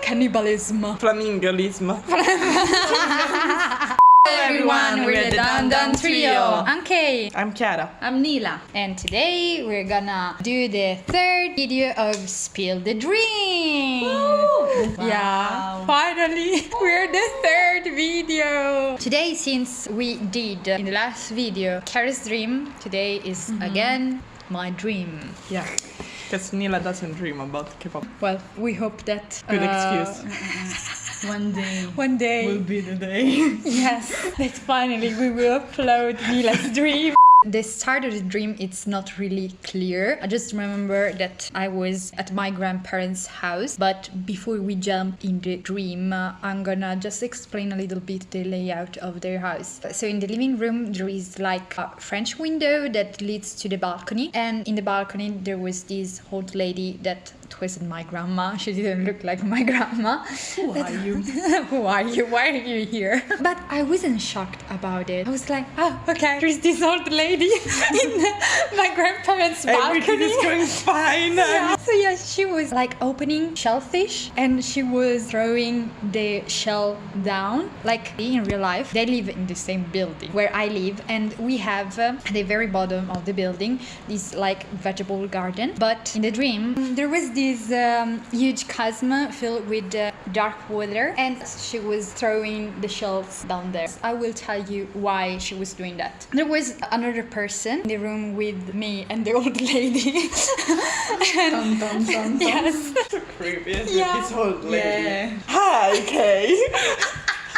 Cannibalism. Flamingoism. Everyone, we're the Dun Dun Trio. I'm Kay. I'm Chiara. I'm Nila. And today we're gonna do the third video of Spill the Dream. Yeah, finally, we're the third video. Today, since we did in the last video Chiara's dream, today is again my dream. Yeah, because Nila doesn't dream about K-pop. Well, we hope that Good excuse. One day Will be the day. Yes, that finally we will upload Nila's dream. The start of the dream, it's not really clear. I just remember that I was at my grandparents' house, but before we jump in the dream, I'm gonna just explain a little bit the layout of their house. So in the living room, there is like a French window that leads to the balcony, and in the balcony there was this old lady that it wasn't my grandma. She didn't look like my grandma. Who are you? Who are you? Why are you here? But I wasn't shocked about it. I was like, oh, okay, there's this old lady in my grandparents' balcony. Everything is going fine. Yeah. So yeah, she was like opening shellfish and she was throwing the shell down. Like in real life, they live in the same building where I live, and we have at the very bottom of the building this like vegetable garden. But in the dream, there was this huge chasm filled with dark water, and she was throwing the shells down there. I will tell you why she was doing that. There was another person in the room with me and the old lady. And yes. So creepy, isn't Yeah. it? This old lady. Yeah. Hi, Kay.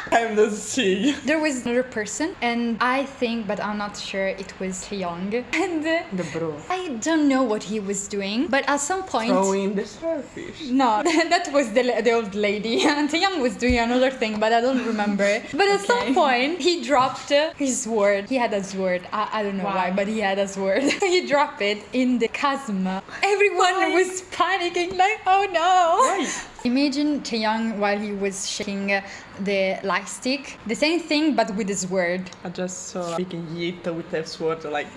I'm the C. There was another person, and I think, but I'm not sure, it was Taeyong. And The bro. I don't know what he was doing, but at some point... Throwing the starfish. No, that was the old lady. And Taeyong was doing another thing, but I don't remember. But at some point, he dropped his sword. He had a sword. I don't know why, but he had a sword. So he dropped it in the chasm. Everyone was panicking, like, oh no! Why? Imagine Taeyong while he was shaking the light stick. The same thing, but with his sword. I just saw a big yeet with their sword, like,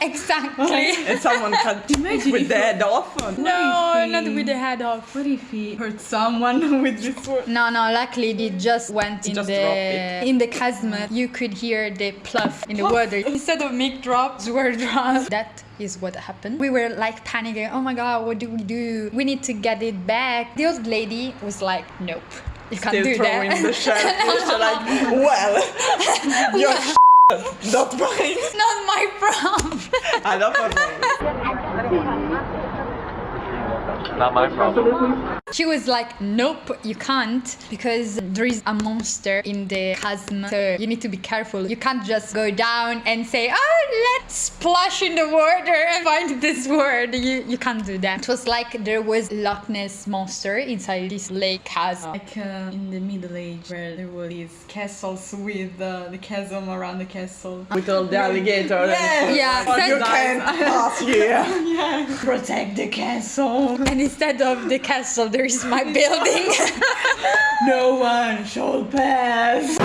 Exactly. and someone cut Imagine with if the you- head off. No, he- not with the head off. What if he hurt someone with this sword? No, luckily it just went in Just the drop it. in the chasm. You could hear the pluff in the water. Instead of mic drop, sword drop. That is what happened. We were like panicking. Oh my god, what do we do? We need to get it back. The old lady was like, nope, you can't Still do throwing that. the shellfish, like, well, you're not mine. Not my problem. I love my problem. Not my problem. She was like, nope, you can't, because there is a monster in the chasm, so you need to be careful. You can't just go down and say, oh, let's splash in the water and find this word. You can't do that. It was like there was Loch Ness monster inside this lake chasm. Like in the Middle Age, where there were these castles with the chasm around the castle. With all the alligator Yeah. Yeah, and you that's- can't pass here. Yeah. Protect the castle. And instead of the castle, there is my building. No one shall pass.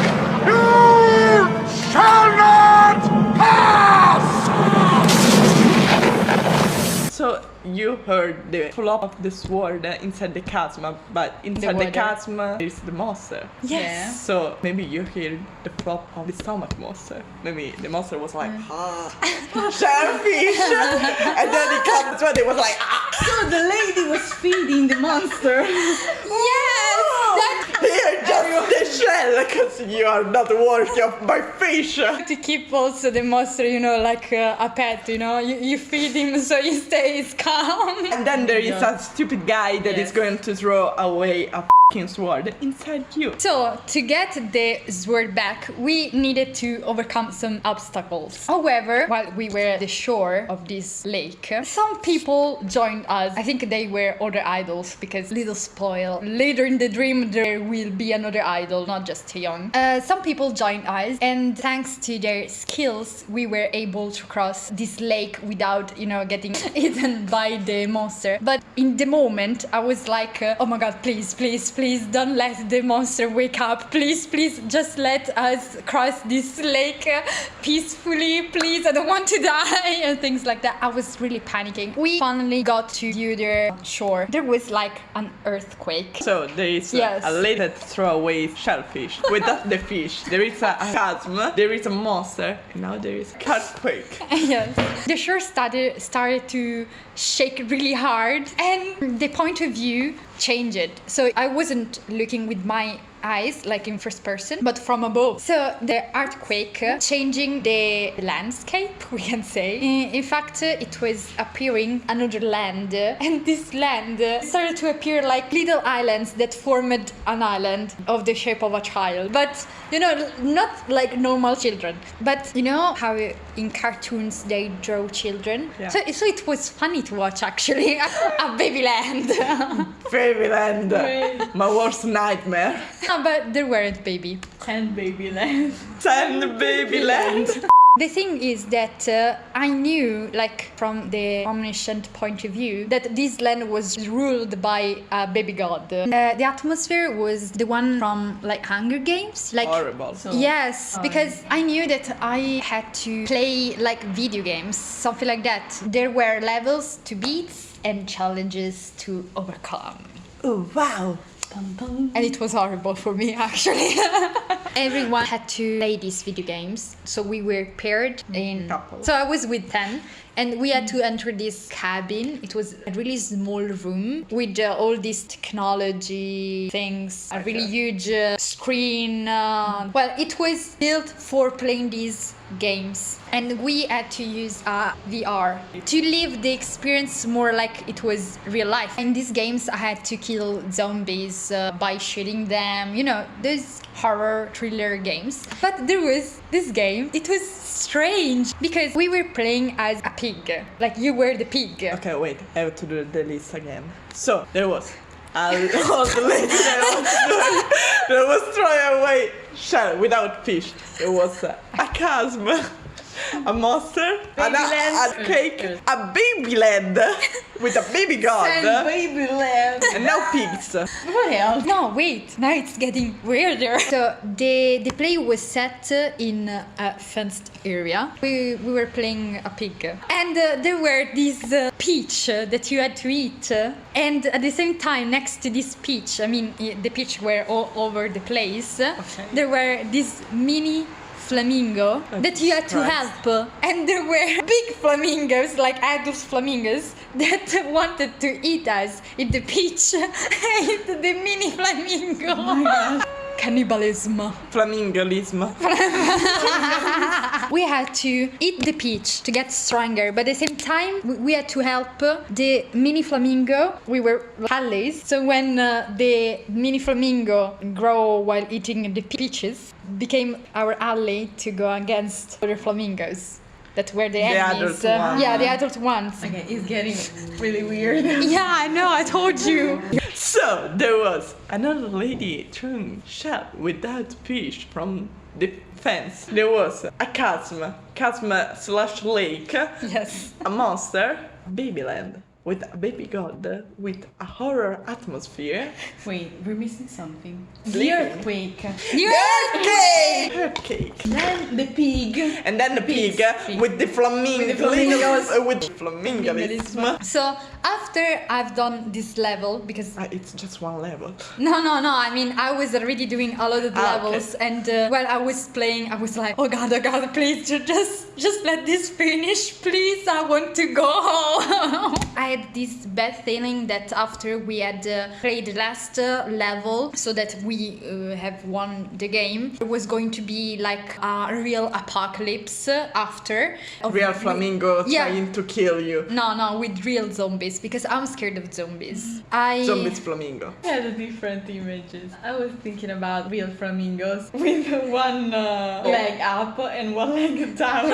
So you heard the flop of the sword inside the chasm, but inside the water. chasm is the monster. Yes. So maybe you hear the flop of the stomach monster. Maybe the monster was like, shellfish, and then it comes when it was like, So the lady was feeding the monster. Yes! here, just the shell, because you are not worthy of my fish. To keep also the monster, like a pet, you feed him so he stays calm. And then there is a stupid guy that is Yes. going to throw away a f***ing sword inside you. So, to get the sword back, we needed to overcome some obstacles. However, while we were at the shore of this lake, some people joined us. I think they were other idols, because little spoil, later in the dream there will be another idol, not just Taeyong. Some people joined us, and thanks to their skills, we were able to cross this lake without, getting eaten by the monster. But in the moment, I was like, oh my god, please, please, please. please don't let the monster wake up. Please, please, just let us cross this lake peacefully. Please, I don't want to die and things like that. I was really panicking. We finally got to the other shore. There was like an earthquake. So there is Yes. a little throwaway shellfish. Without the fish, there is a chasm, there is a monster, and now there is a earthquake. Yes. The shore started to shake really hard, and the point of view changed. So I wasn't looking with my eyes like in first person, but from above. So the earthquake changing the landscape, we can say. In fact, it was appearing another land, and this land started to appear like little islands that formed an island of the shape of a child. But you know, not like normal children, but you know how in cartoons they draw children. Yeah. So it was funny to watch actually a baby land. Fairyland, my worst nightmare. No, but there weren't baby. And Babyland. Send Babyland. The thing is that I knew, like from the omniscient point of view, that this land was ruled by a baby god. The atmosphere was the one from like Hunger Games, like Horrible. So, yes, because I knew that I had to play like video games, something like that. There were levels to beat and challenges to overcome. Oh wow. And it was horrible for me actually. Everyone had to play these video games, so we were paired in Couples. So I was with 10 and we had to enter this cabin. It was a really small room with all these technology things, a really huge screen. Well, it was built for playing these games, and we had to use VR to live the experience more like it was real life. In these games I had to kill zombies by shooting them, you know, those horror thriller games. But there was this game, it was strange because we were playing as a pig, like you were the pig. Okay, wait, I have to do the list again. So there was all the lady that was throwing away shell without fish. There was a chasm, a monster, an earthquake, a baby land with a baby god, And Babyland. and now pigs. What else? No, wait, now it's getting weirder. So the play was set in a fenced area. We were playing a pig, and there were these peach that you had to eat, and at the same time next to this peach, I mean the peach were all over the place. There were these mini flamingo that you had to help, and there were big flamingos, like adult flamingos, that wanted to eat us. Eat the peach, eat the mini flamingo. Cannibalism. Flamingoism. We had to eat the peach to get stronger, but at the same time we had to help the mini flamingo. We were allies, so when the mini flamingo grow while eating the peaches, became our ally to go against other flamingos that were the enemies. adult ones. Yeah, the adult ones. Okay, it's getting really weird. Yeah, I know, I told you. So there was another lady throwing shell without fish from the fence. There was a chasm / lake, Yes. a monster, Babyland with a baby god with a horror atmosphere. Wait, we're missing something. The Sleeping. earthquake. Earthquake. Then the pig. And then the pig Pigs. with the flamingos. With flamingoism. So after I've done this level, because It's just one level. No, I mean, I was already doing a lot of levels, and while I was playing, I was like, oh god, please, just let this finish, please, I want to go home. I had this bad feeling that after we had played the last level, so that we have won the game, it was going to be like a real apocalypse after. Real flamingo Yeah. trying to kill you. No, with real zombies, because I'm scared of zombies. Zombies flamingo. I had different images. I was thinking about real flamingos with one leg up and one leg down,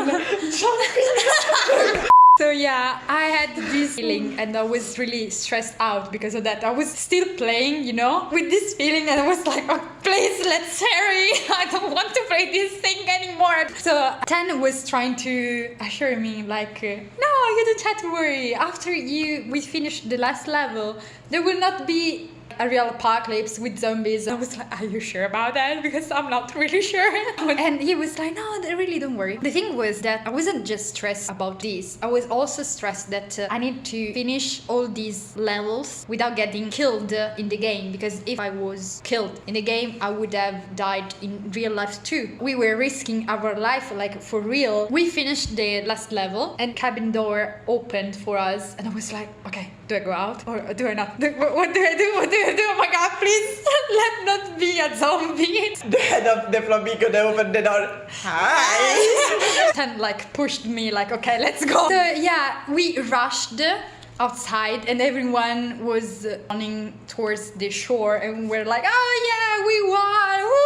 jumping. So yeah, I had this feeling and I was really stressed out because of that. I was still playing, you know, with this feeling, and I was like, oh, please, let's hurry. I don't want to play this thing anymore. So Tan was trying to assure me like, no, you don't have to worry. After we finish the last level, there will not be a real apocalypse with zombies. I was like, are you sure about that? Because I'm not really sure. And he was like, no, really don't worry. The thing was that I wasn't just stressed about this. I was also stressed that I need to finish all these levels without getting killed in the game. Because if I was killed in the game, I would have died in real life too. We were risking our life, like for real. We finished the last level and cabin door opened for us. And I was like, okay, do I go out or do I not? What do I do? What do I do? Oh my god, please let not be a zombie. The head of the Flamingo, they opened the door. Hi! And like pushed me like, okay, let's go. So yeah, we rushed outside and everyone was running towards the shore and we're like, oh yeah, we won, woo,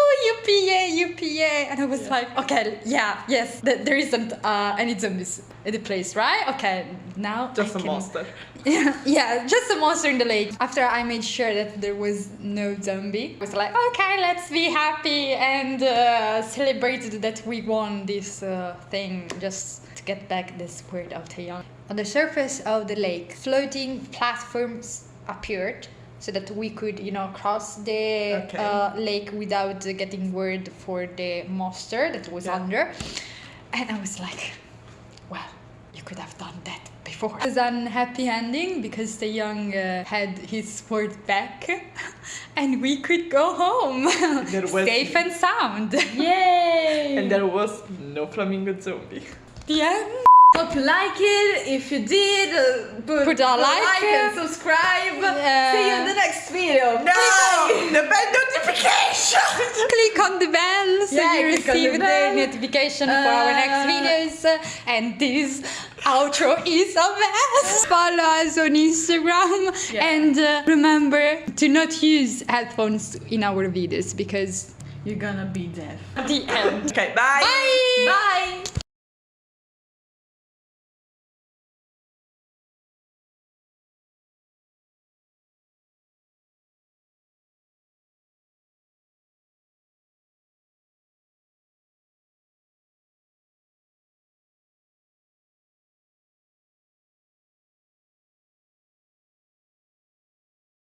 UPA. And I was like, okay, yeah, yes, there isn't any zombies in the place, right? Okay, now Just a monster. Yeah, just a monster in the lake. After I made sure that there was no zombie, I was like, okay, let's be happy and celebrated that we won this thing, just to get back the spirit of Taeyong. On the surface of the lake, floating platforms appeared so that we could, cross the lake without getting word for the monster that was under. And I was like, well, you could have done that before. It was an happy ending because Taeyong had his sword back and we could go home safe and sound. Yay! And there was no flamingo zombie. The end. Hope you like it. If you did, put a like and subscribe. See you in the next video. No! The bell notification! Click on the bell so you click on the receive the bell. notification for our next videos. And this outro is a mess. Follow us on Instagram and remember to not use headphones in our videos because you're gonna be deaf. the end. Okay, bye! Bye! Bye!